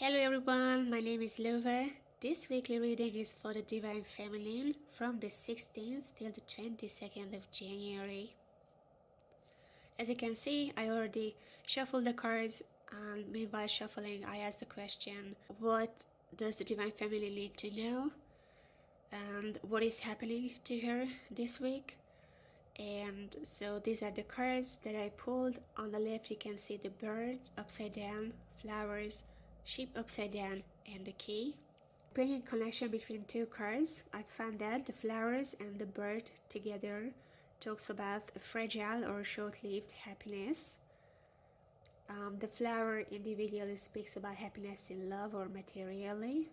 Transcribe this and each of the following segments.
Hello everyone, my name is Lova. This weekly reading is for the Divine Feminine from the 16th till the 22nd of January. As you can see, I already shuffled the cards, and meanwhile shuffling I asked the question, what does the Divine Feminine need to know? And what is happening to her this week? And so these are the cards that I pulled. On the left you can see the bird upside down, flowers, ship upside down, and the key. Bringing connection between two cards, I found that the flowers and the bird together talks about a fragile or short-lived happiness. The flower individually speaks about happiness in love or materially.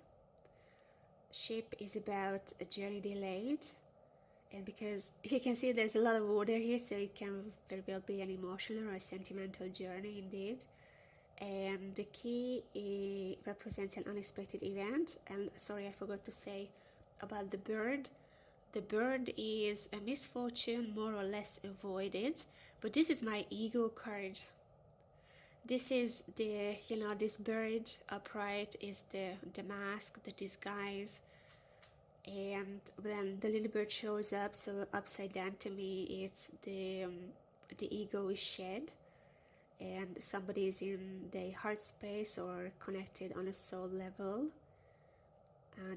Ship is about a journey delayed. And because you can see there's a lot of water here, so it can very well be an emotional or a sentimental journey indeed. And the key represents an unexpected event. And sorry, I forgot to say about the bird. The bird is a misfortune more or less avoided, but this is my ego card. This is this bird upright is the mask, the disguise. And when the little bird shows up, so upside down to me, it's the ego is shed, and somebody is in the heart space or connected on a soul level.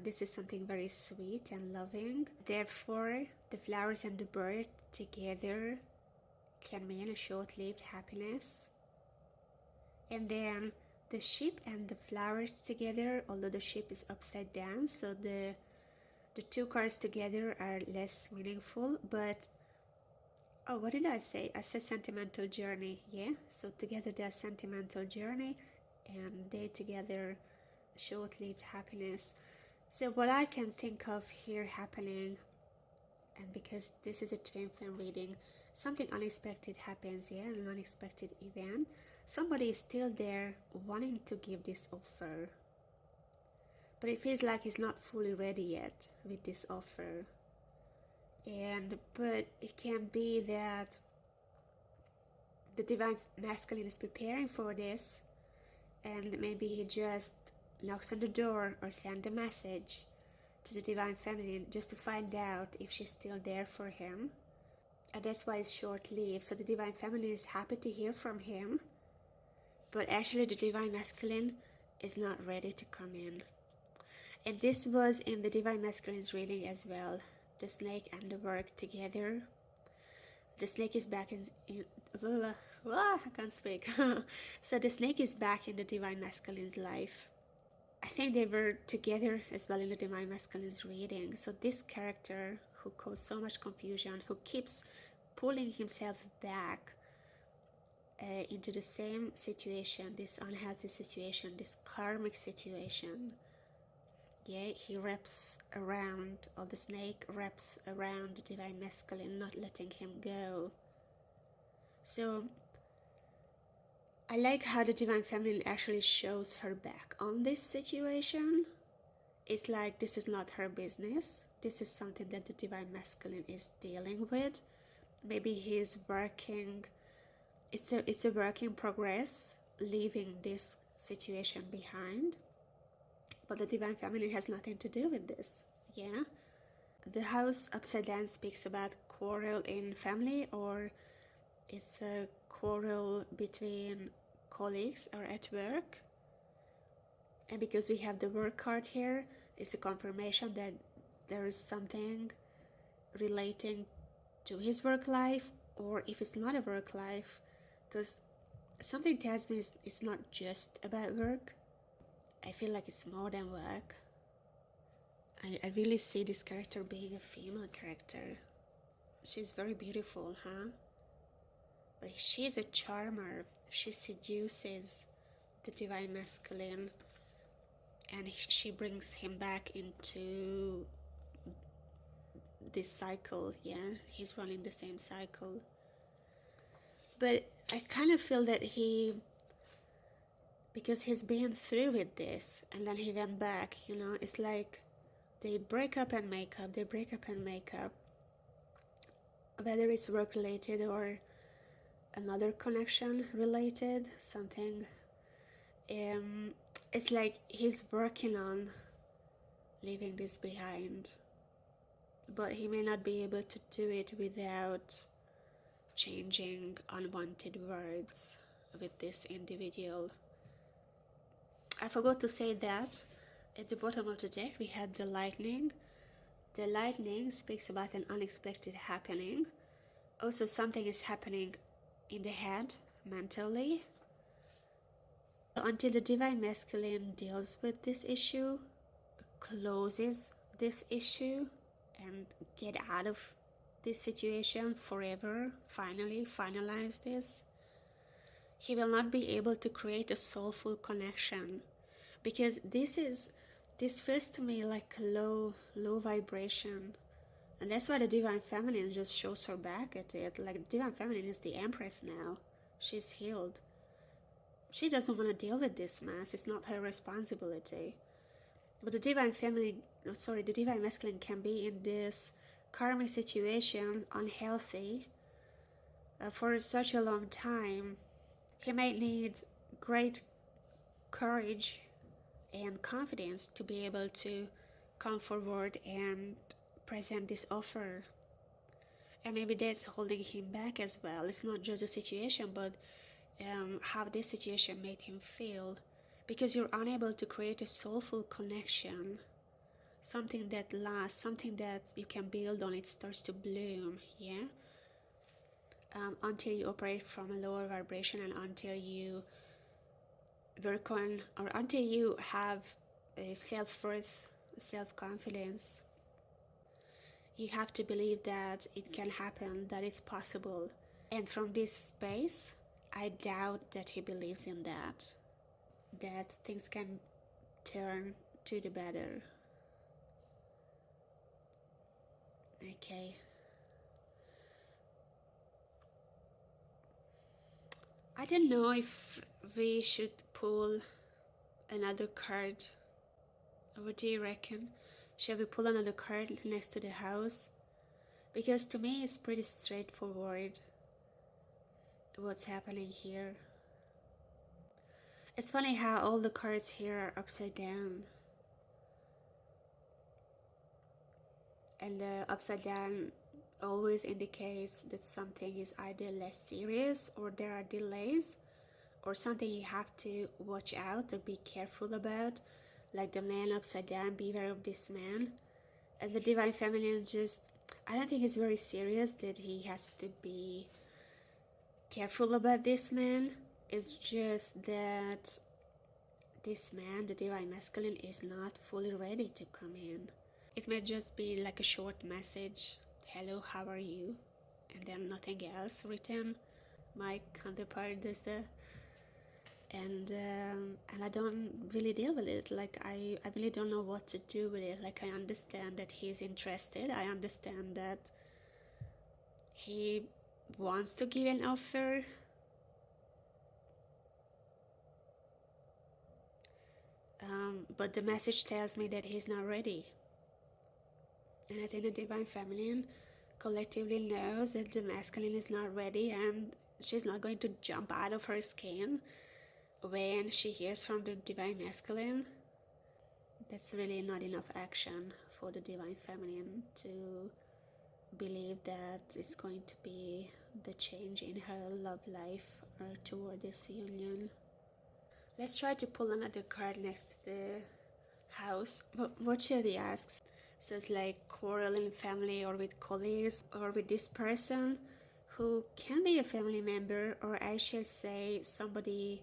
This is something very sweet and loving. Therefore, the flowers and the bird together can mean a short-lived happiness. And then the ship and the flowers together, although the ship is upside down, so the two cards together are less meaningful, but oh, what did I say? I said sentimental journey, yeah? So together they're sentimental journey, and they together short-lived happiness. So what I can think of here happening, and because this is a twin flame reading, something unexpected happens, yeah? An unexpected event. Somebody is still there wanting to give this offer, but it feels like he's not fully ready yet with this offer. But it can be that the divine masculine is preparing for this, and maybe he just knocks on the door or sends a message to the divine feminine just to find out if she's still there for him. And that's why it's short-lived. So the divine feminine is happy to hear from him, but actually the divine masculine is not ready to come in. And this was in the divine masculine's reading as well. The snake and the work together. The snake is back in I can't speak. So the snake is back in the divine masculine's life. I think they were together as well in the divine masculine's reading. So this character who caused so much confusion, who keeps pulling himself back into the same situation, this unhealthy situation, this karmic situation. Yeah, he wraps around, or the snake wraps around the divine masculine, not letting him go. So I like how the divine feminine actually shows her back on this situation. It's like this is not her business. This is something that the divine masculine is dealing with. Maybe he's working, it's a work in progress, leaving this situation behind. But the divine feminine has nothing to do with this, yeah? The house upside down speaks about quarrel in family, or it's a quarrel between colleagues or at work. And because we have the work card here, it's a confirmation that there is something relating to his work life, or if it's not a work life, because something tells me it's not just about work. I feel like it's more than work. I really see this character being a female character. She's very beautiful, huh? But she's a charmer. She seduces the divine masculine, and she brings him back into this cycle, yeah? He's running the same cycle. But I kind of feel that because he's been through with this, and then he went back, it's like they break up and make up, they break up and make up. Whether it's work related or another connection related, something It's like he's working on leaving this behind, but he may not be able to do it without changing unwanted words with this individual. I forgot to say that at the bottom of the deck we had the lightning. The lightning speaks about an unexpected happening. Also, something is happening in the head, mentally. Until the Divine Masculine deals with this issue, closes this issue, and get out of this situation forever, finally finalize this, he will not be able to create a soulful connection, because this feels to me like a low vibration. And that's why the Divine Feminine just shows her back at it. Like, the Divine Feminine is the Empress now. She's healed. She doesn't want to deal with this mess. It's not her responsibility. But the Divine Masculine can be in this karmic situation, unhealthy, for such a long time. He may need great courage and confidence to be able to come forward and present this offer. And maybe that's holding him back as well. It's not just the situation, but how this situation made him feel, because you're unable to create a soulful connection, something that lasts, something that you can build on. It starts to bloom, yeah, until you operate from a lower vibration, and until you work on, or until you have a self-worth, self-confidence. You have to believe that it can happen, that it's possible. And from this space, I doubt that he believes in that things can turn to the better. Okay. I don't know if we should pull another card. What do you reckon? Shall we pull another card next to the house? Because to me it's pretty straightforward what's happening here. It's funny how all the cards here are upside down. And the upside down always indicates that something is either less serious, or there are delays, or something you have to watch out or be careful about. Like the man upside down, beware of this man. As the Divine Feminine, I don't think it's very serious that he has to be careful about this man. It's just that this man, the Divine Masculine, is not fully ready to come in. It may just be like a short message, hello, how are you? And then nothing else written. My counterpart does that. And I don't really deal with it. Like, I really don't know what to do with it. Like, I understand that he's interested. I understand that he wants to give an offer. But the message tells me that he's not ready. And I think the Divine Feminine collectively knows that the masculine is not ready, and she's not going to jump out of her skin when she hears from the Divine Masculine. That's really not enough action for the Divine Feminine to believe that it's going to be the change in her love life or toward this union. Let's try to pull another card next to the house. What shall we ask? So it's like quarrel in family, or with colleagues, or with this person who can be a family member, or I shall say somebody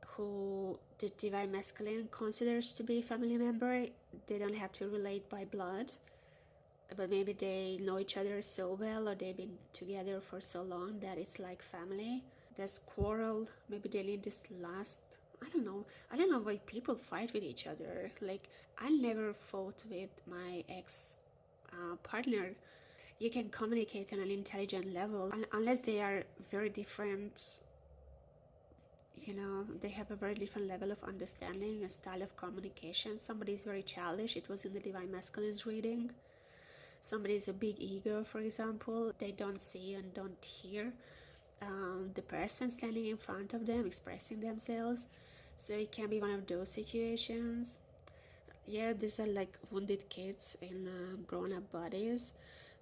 who the Divine Masculine considers to be a family member. They don't have to relate by blood, but maybe they know each other so well, or they've been together for so long that it's like family. There's quarrel, maybe they need this last. I don't know why people fight with each other. Like, I never fought with my ex partner. You can communicate on an intelligent level, unless they are very different. They have a very different level of understanding, a style of communication. Somebody is very childish. It was in the Divine Masculine's reading. Somebody is a big ego, for example. They don't see and don't hear the person standing in front of them expressing themselves. So it can be one of those situations. Yeah, these are like wounded kids in grown-up bodies.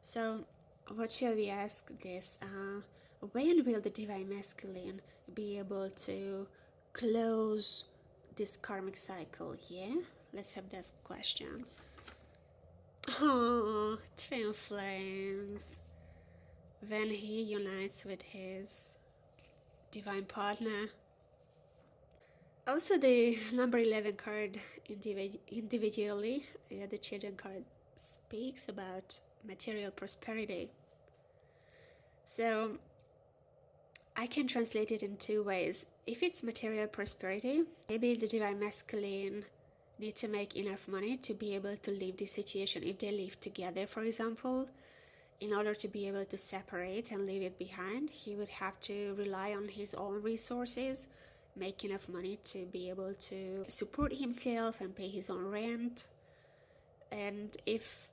So what shall we ask this? When will the divine masculine be able to close this karmic cycle? Yeah, let's have that question. Oh, twin flames. When he unites with his divine partner. Also, the number 11 card individually, the children card speaks about material prosperity. So I can translate it in two ways. If it's material prosperity, maybe the divine masculine need to make enough money to be able to leave this situation. If they live together, for example, in order to be able to separate and leave it behind, he would have to rely on his own resources, make enough money to be able to support himself and pay his own rent. And if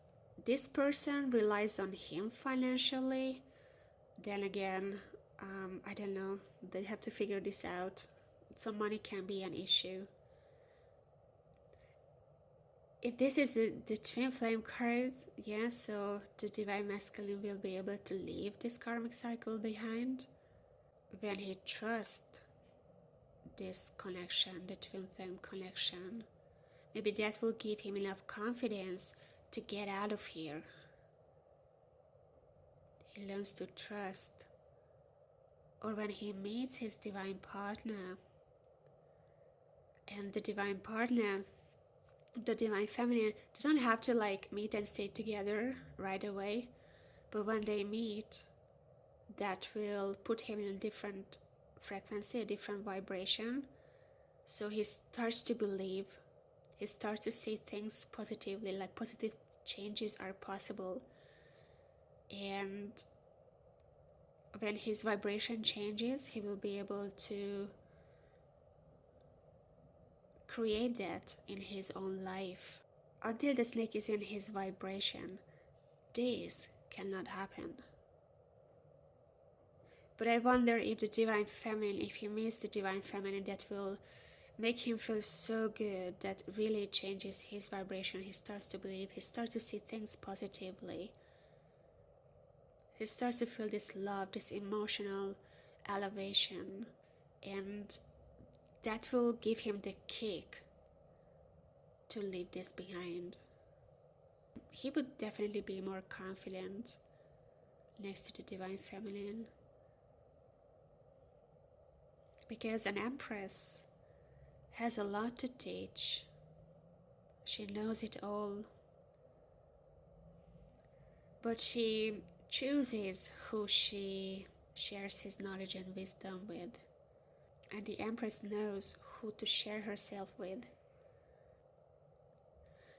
this person relies on him financially, then again, I don't know, they have to figure this out. So money can be an issue. If this is the twin flame cards, yeah, so the divine masculine will be able to leave this karmic cycle behind when he trusts this connection, the twin flame connection. Maybe that will give him enough confidence to get out of here. He learns to trust. Or when he meets his divine partner, and the divine partner, the divine feminine, doesn't have to like meet and stay together right away, but when they meet, that will put him in a different frequency, a different vibration. So he starts to believe, he starts to see things positively, like positive changes are possible. And when his vibration changes, he will be able to create that in his own life. Until the snake is in his vibration, this cannot happen. But I wonder if the divine feminine, if he meets the divine feminine, that will make him feel so good, that really changes his vibration. He starts to believe, he starts to see things positively. He starts to feel this love, this emotional elevation, and that will give him the kick to leave this behind. He would definitely be more confident next to the divine feminine, because an empress has a lot to teach. She knows it all, but she chooses who she shares his knowledge and wisdom with, and the empress knows who to share herself with.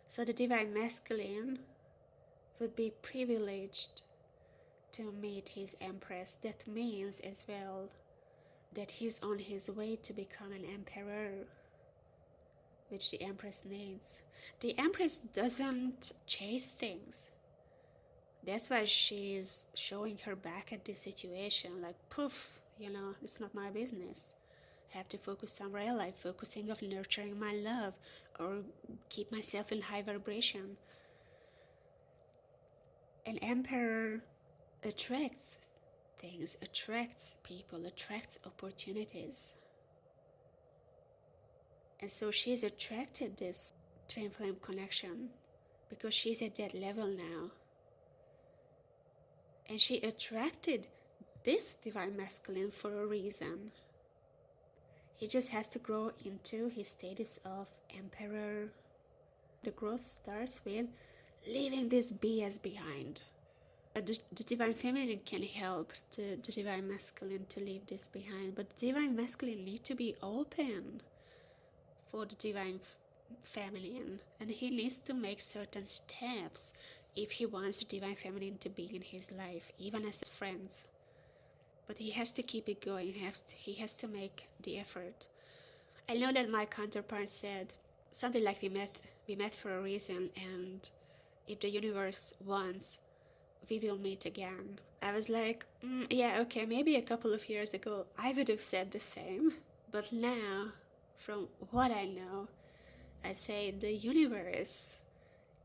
So the divine masculine would be privileged to meet his empress. That means as well that he's on his way to become an emperor, which the empress needs. The empress doesn't chase things. That's why she's showing her back at this situation, like poof, it's not my business. I have to focus somewhere else, like focusing on nurturing my love or keep myself in high vibration. An emperor attracts things, attracts people, attracts opportunities. And so she's attracted this twin flame connection because she's at that level now. And she attracted this divine masculine for a reason. He just has to grow into his status of emperor. The growth starts with leaving this BS behind. The divine feminine can help the divine masculine to leave this behind, but the divine masculine needs to be open for the divine feminine, and he needs to make certain steps if he wants the divine feminine to be in his life, even as friends. But he has to keep it going. He has to make the effort. I know that my counterpart said something like we met for a reason, and if the universe wants, we will meet again. I was like, yeah, okay, maybe a couple of years ago I would have said the same, but now from what I know, I say the universe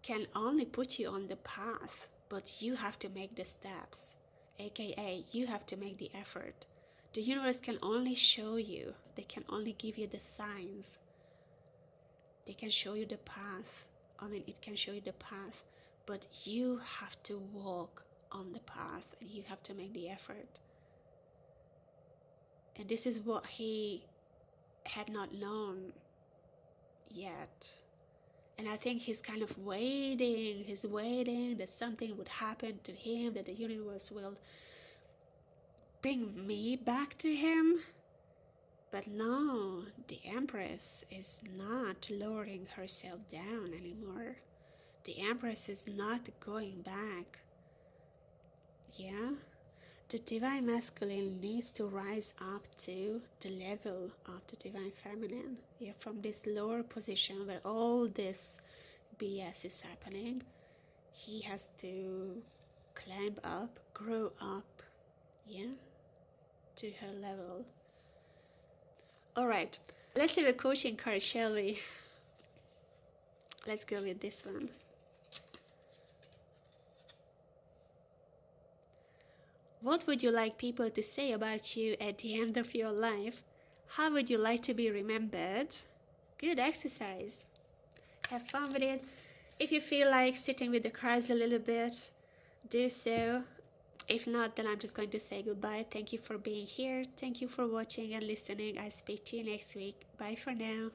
can only put you on the path, but you have to make the steps, aka you have to make the effort. The universe can only show you, they can only give you the signs. They can show you the path. I mean, it can show you the path, but you have to walk on the path and you have to make the effort. And this is what he had not known yet. And I think he's kind of waiting, he's waiting that something would happen to him, that the universe will bring me back to him. But no, the Empress is not lowering herself down anymore. The Empress is not going back. Yeah? The Divine Masculine needs to rise up to the level of the Divine Feminine. Yeah, from this lower position where all this BS is happening, he has to climb up, grow up, yeah, to her level. Alright, let's leave a coaching card, shall we? Let's go with this one. What would you like people to say about you at the end of your life? How would you like to be remembered? Good exercise. Have fun with it. If you feel like sitting with the cards a little bit, do so. If not, then I'm just going to say goodbye. Thank you for being here. Thank you for watching and listening. I'll speak to you next week. Bye for now.